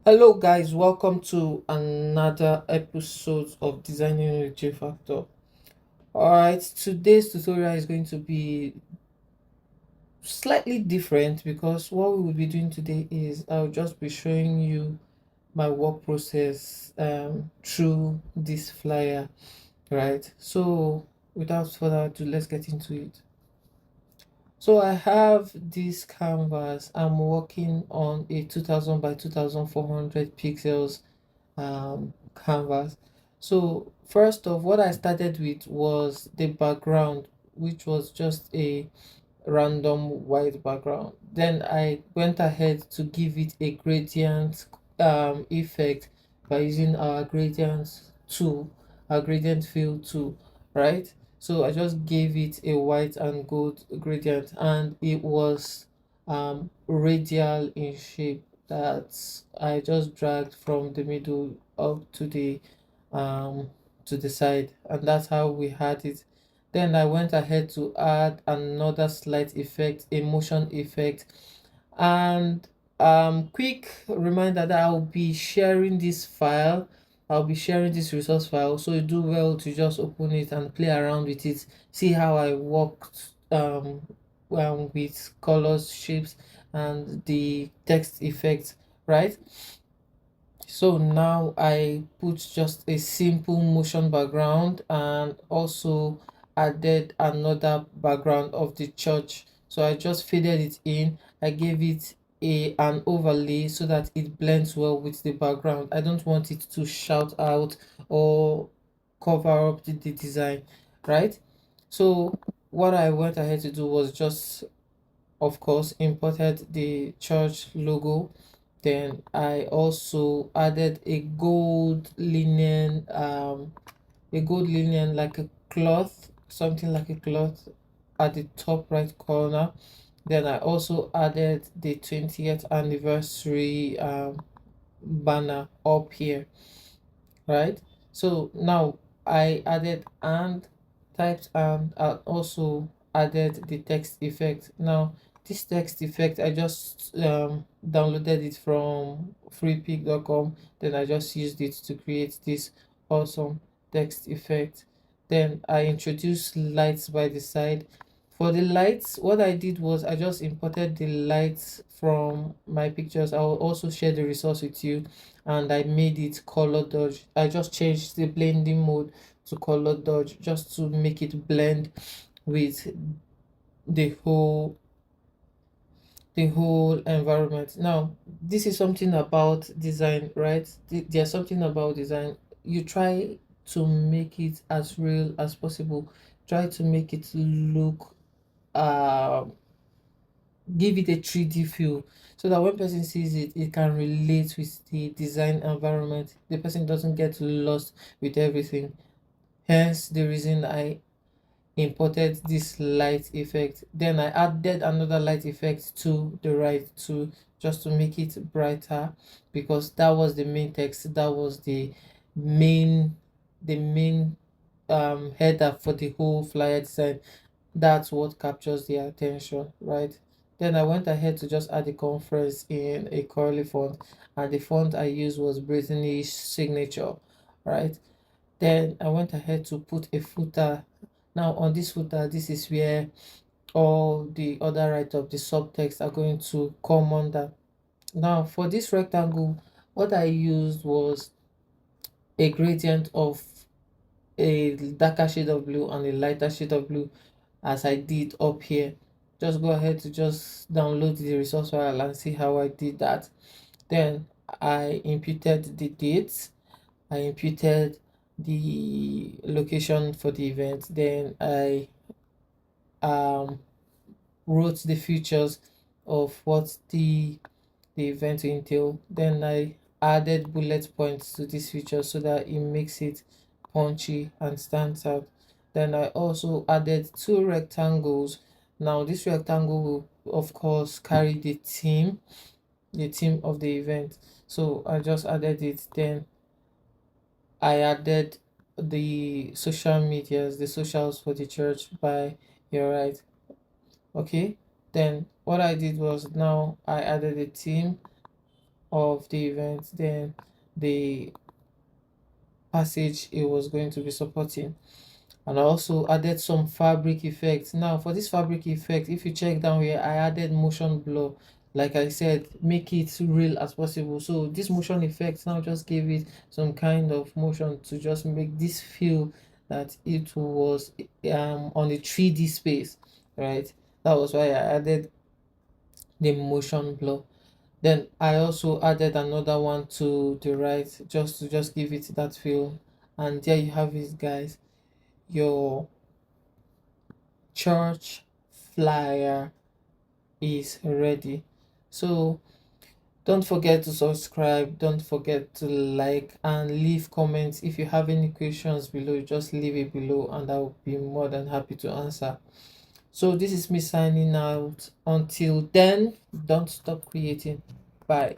Hello, guys. Welcome to another episode of Designing with J Factor. All right, today's tutorial is going to be slightly different because what we will be doing today is I'll just be showing you my work process through this flyer. Right. So, without further ado, let's get into it. So I have this canvas. I'm working on a 2000 by 2400 pixels canvas. So first off, what I started with was the background, which was just a random white background. Then I went ahead to give it a gradient effect by using our gradient tool, our gradient fill tool, right? So I just gave it a white and gold gradient, and it was radial in shape that I just dragged from the middle up um to the side, and that's how we had it. Then I went ahead to add another slight effect, a motion effect. And quick reminder that I'll be sharing this file. I'll be sharing this resource file. So you do well to just open it and play around with it. See how I worked with colors, shapes, and the text effects, right? So now I put just a simple motion background and also added another background of the church. So I just faded it in. I gave it an overlay so that it blends well with the background. I don't want it to shout out or cover up the design, right? So what I went ahead to do was just, of course, imported the church logo. Then I also added a gold linen like a cloth, something like a cloth at the top right corner. Then I also added the 20th anniversary banner up here, right? So now I added and typed and also added the text effect. Now this text effect I just downloaded it from freepik.com. Then I just used it to create this awesome text effect. Then I introduced lights by the side. For the lights, what I did was I just imported the lights from my pictures. I will also share the resource with you, and I made it color dodge. I just changed the blending mode to color dodge just to make it blend with the whole the whole environment. Now, this is something about design, right? There's something about design. You try to make it as real as possible. Try to make it look uh give it a 3D feel so that when person sees it, it can relate with the design environment. The person doesn't get lost with everything. Hence the reason I imported this light effect. Then I added another light effect to the right to just to make it brighter, because that was the main text, that was main the main header for the whole flyer design. That's what captures the attention, right? Then I went ahead to just add the conference in a curly font, and the font I used was British Signature, right? Then I went ahead to put a footer. Now on this footer, this is where all the other write-up, the subtext are going to come under. Now for this rectangle, what I used was a gradient of a darker shade of blue and a lighter shade of blue, as I did up here. Just go ahead to just download the resource file and see how I did that. Then I imputed the dates, I imputed the location for the event, then I um wrote the features of what the event will entail. Then I added bullet points to this feature so that it makes it punchy and stands out. Then I also added two rectangles. Now this rectangle will of course carry the theme of the event. So I just added it. Then I added the social medias, the socials for the church by your right. Okay. Then what I did was now I added a theme. of the event, then the passage it was going to be supporting. And I also added some fabric effects. Now for this fabric effect, if you check down here, I added motion blur. Like I said, make it real as possible. So this motion effect now just gave it some kind of motion to just make this feel that it was on a 3D space, right? That was why I added the motion blur. Then I also added another one to the right, just to just give it that feel. And there you have it, guys. Your church flyer is ready. So don't forget to subscribe, don't forget to like and leave comments. If you have any questions below, just leave it below and I'll be more than happy to answer. So this is me signing out. Until then, don't stop creating. Bye.